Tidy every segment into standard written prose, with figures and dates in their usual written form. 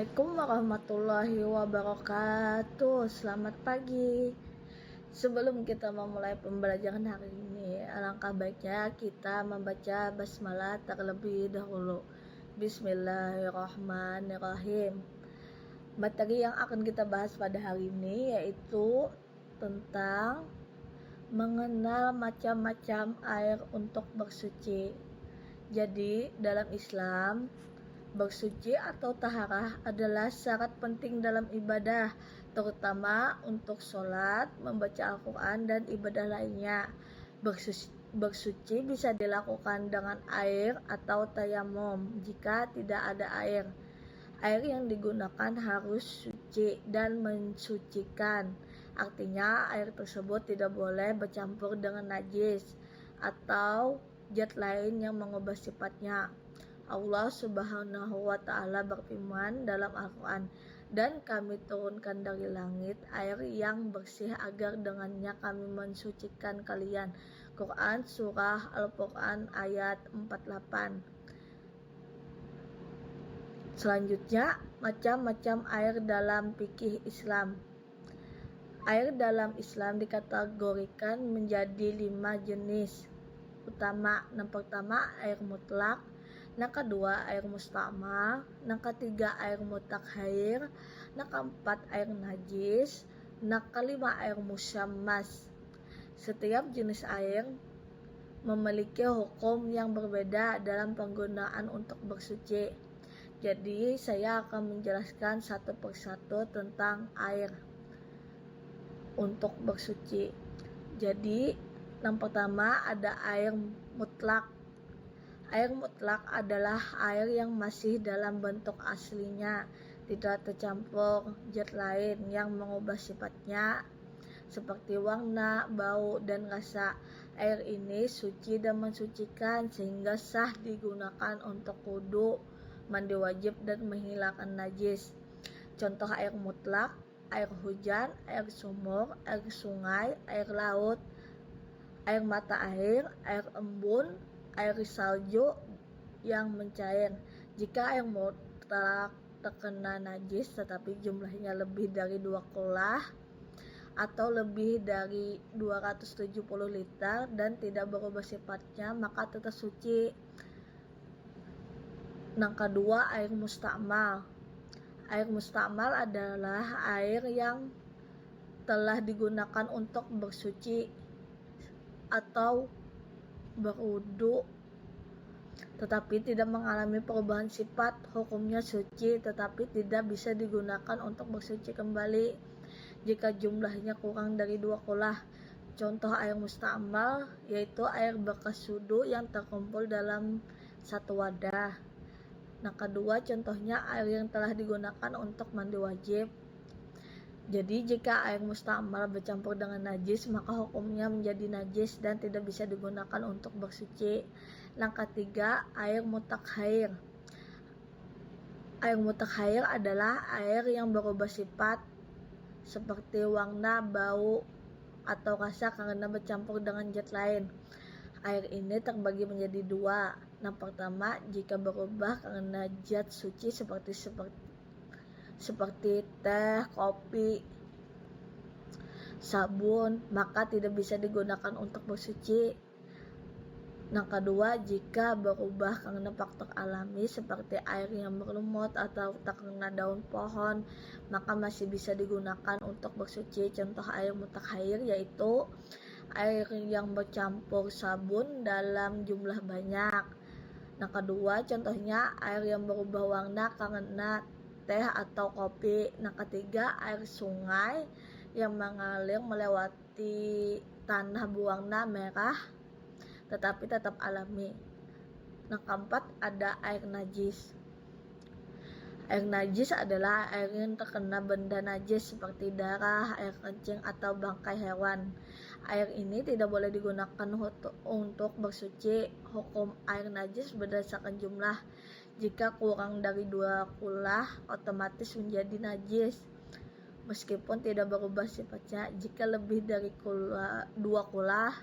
Assalamualaikum warahmatullahi wabarakatuh. Selamat pagi. Sebelum kita memulai pembelajaran hari ini, alangkah baiknya kita membaca basmalah terlebih dahulu. Bismillahirrahmanirrahim. Materi yang akan kita bahas pada hari ini yaitu tentang mengenal macam-macam air untuk bersuci. Jadi, dalam Islam, bersuci atau taharah adalah syarat penting dalam ibadah, terutama untuk sholat, membaca Al-Quran, dan ibadah lainnya. Bersuci bisa dilakukan dengan air atau tayamum jika tidak ada air. Air yang digunakan harus suci dan mensucikan. Artinya air tersebut tidak boleh bercampur dengan najis atau zat lain yang mengubah sifatnya. Allah Subhanahu wa Ta'ala berfirman dalam Al-Quran, "Dan kami turunkan dari langit air yang bersih agar dengannya kami mensucikan kalian." Quran Surah Al-Quran ayat 48. Selanjutnya, macam-macam air dalam fikih Islam. Air dalam Islam dikategorikan menjadi 5 jenis utama. Yang pertama, air mutlak. Yang kedua, air mustamal. Yang ketiga, air mutakhir. Yang keempat, air najis. Yang kelima, air musyammas. Setiap jenis air memiliki hukum yang berbeda dalam penggunaan untuk bersuci. Jadi, saya akan menjelaskan satu persatu tentang air untuk bersuci. Jadi, yang pertama ada air mutlak. Air mutlak adalah air yang masih dalam bentuk aslinya, tidak tercampur zat lain yang mengubah sifatnya seperti warna, bau, dan rasa. Air ini suci dan mensucikan sehingga sah digunakan untuk wudu, mandi wajib, dan menghilangkan najis. Contoh air mutlak: air hujan, air sumur, air sungai, air laut, air mata air, air embun, air salju yang mencair. Jika air mutlak terkena najis tetapi jumlahnya lebih dari 2 kulah atau lebih dari 270 liter dan tidak berubah sifatnya, maka tetap suci. Yang kedua, air mustamal. Air mustamal adalah air yang telah digunakan untuk bersuci atau berwudu tetapi tidak mengalami perubahan sifat. Hukumnya suci tetapi tidak bisa digunakan untuk bersuci kembali jika jumlahnya kurang dari 2 kulah. Contoh air mustamal yaitu air bekas wudu yang terkumpul dalam satu wadah. Yang kedua, contohnya air yang telah digunakan untuk mandi wajib. Jadi jika air mustamal bercampur dengan najis, maka hukumnya menjadi najis dan tidak bisa digunakan untuk bersuci. Yang ketiga, air mutakhir. Air mutakhir adalah air yang berubah sifat seperti warna, bau, atau rasa karena bercampur dengan zat lain. Air ini terbagi menjadi 2. Yang pertama, jika berubah karena zat suci seperti teh, kopi, sabun, maka tidak bisa digunakan untuk bersuci. Yang kedua, jika berubah karena faktor alami seperti air yang berlumut atau terkena daun pohon, maka masih bisa digunakan untuk bersuci. Contoh air mutakhir yaitu air yang bercampur sabun dalam jumlah banyak. Yang kedua, contohnya air yang berubah warna karena teh atau kopi. Yang ketiga, air sungai yang mengalir melewati tanah berwarna merah tetapi tetap alami. Yang keempat, ada air najis. Air najis adalah air yang terkena benda najis seperti darah, air kencing, atau bangkai hewan. Air ini tidak boleh digunakan untuk bersuci. Hukum air najis berdasarkan jumlah. Jika kurang dari 2 kulah, otomatis menjadi najis meskipun tidak berubah sifatnya. Jika lebih dari 2 kulah,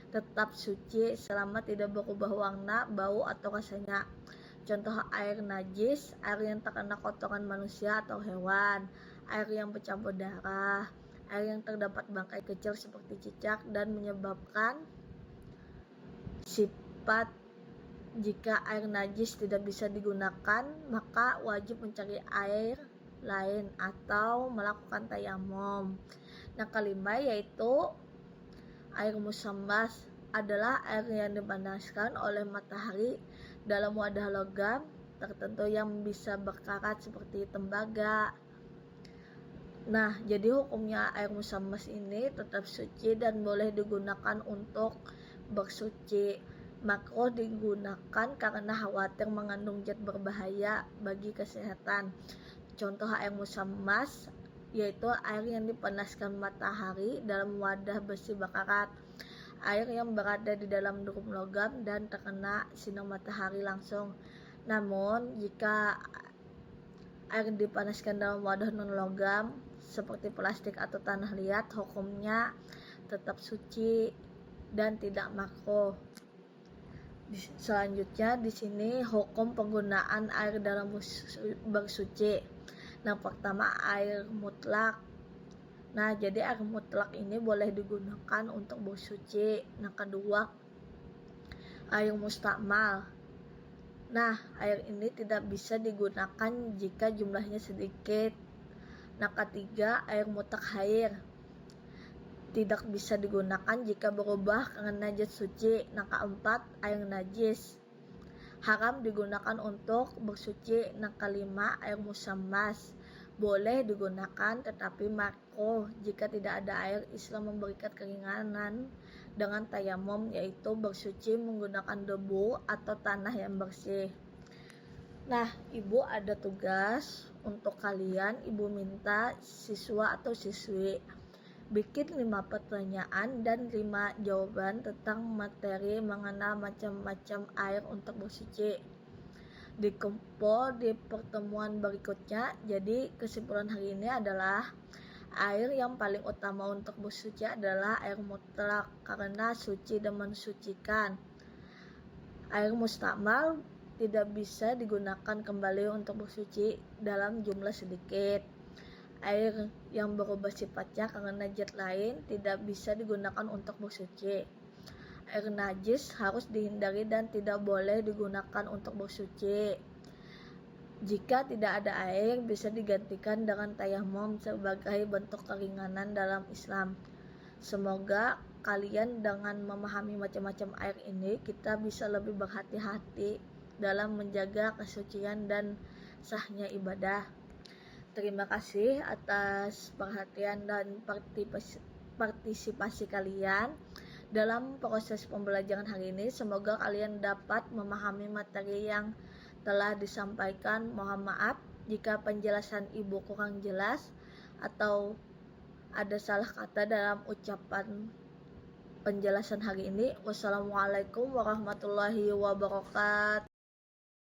tetap suci selama tidak berubah warna, bau, atau rasanya. Contoh air najis, air yang terkena kotoran manusia atau hewan, air yang bercampur darah, air yang terdapat bangkai kecil seperti cicak dan menyebabkan sifat. Jika air najis tidak bisa digunakan, maka wajib mencari air lain atau melakukan tayamum. Yang kelima yaitu air musambas adalah air yang dipanaskan oleh matahari dalam wadah logam tertentu yang bisa berkarat seperti tembaga. Nah, jadi hukumnya air musambas ini tetap suci dan boleh digunakan untuk bersuci. Makruh digunakan karena khawatir mengandung zat berbahaya bagi kesehatan. Contoh air musambas yaitu air yang dipanaskan matahari dalam wadah besi bakarat, air yang berada di dalam drum logam dan terkena sinar matahari langsung. Namun jika air dipanaskan dalam wadah non logam seperti plastik atau tanah liat, hukumnya tetap suci dan tidak makruh. Selanjutnya di sini hukum penggunaan air dalam bersuci. Yang pertama air mutlak. Nah, jadi air mutlak ini boleh digunakan untuk bersuci. Yang kedua air mustakmal. Nah, air ini tidak bisa digunakan jika jumlahnya sedikit. Yang ketiga air mutakhair. Tidak bisa digunakan jika berubah karena zat suci. Yang keempat air najis, haram digunakan untuk bersuci. Yang kelima air musambas, boleh digunakan tetapi makruh jika tidak ada air. Islam memberikan keringanan dengan tayamum, yaitu bersuci menggunakan debu atau tanah yang bersih. Nah, ibu ada tugas untuk kalian. Ibu minta siswa atau siswi bikin 5 pertanyaan dan 5 jawaban tentang materi mengenal macam-macam air untuk bersuci. Dikumpul di pertemuan berikutnya. Jadi kesimpulan hari ini adalah air yang paling utama untuk bersuci adalah air mutlak karena suci dan mensucikan. Air mustakmal tidak bisa digunakan kembali untuk bersuci dalam jumlah sedikit. Air yang berubah sifatnya karena zat lain tidak bisa digunakan untuk bersuci. Air najis harus dihindari dan tidak boleh digunakan untuk bersuci. Jika tidak ada air, bisa digantikan dengan tayamum sebagai bentuk keringanan dalam Islam. Semoga kalian dengan memahami macam-macam air ini, kita bisa lebih berhati-hati dalam menjaga kesucian dan sahnya ibadah. Terima kasih atas perhatian dan partisipasi kalian dalam proses pembelajaran hari ini. Semoga kalian dapat memahami materi yang telah disampaikan. Mohon maaf jika penjelasan ibu kurang jelas atau ada salah kata dalam ucapan penjelasan hari ini. Wassalamualaikum warahmatullahi wabarakatuh.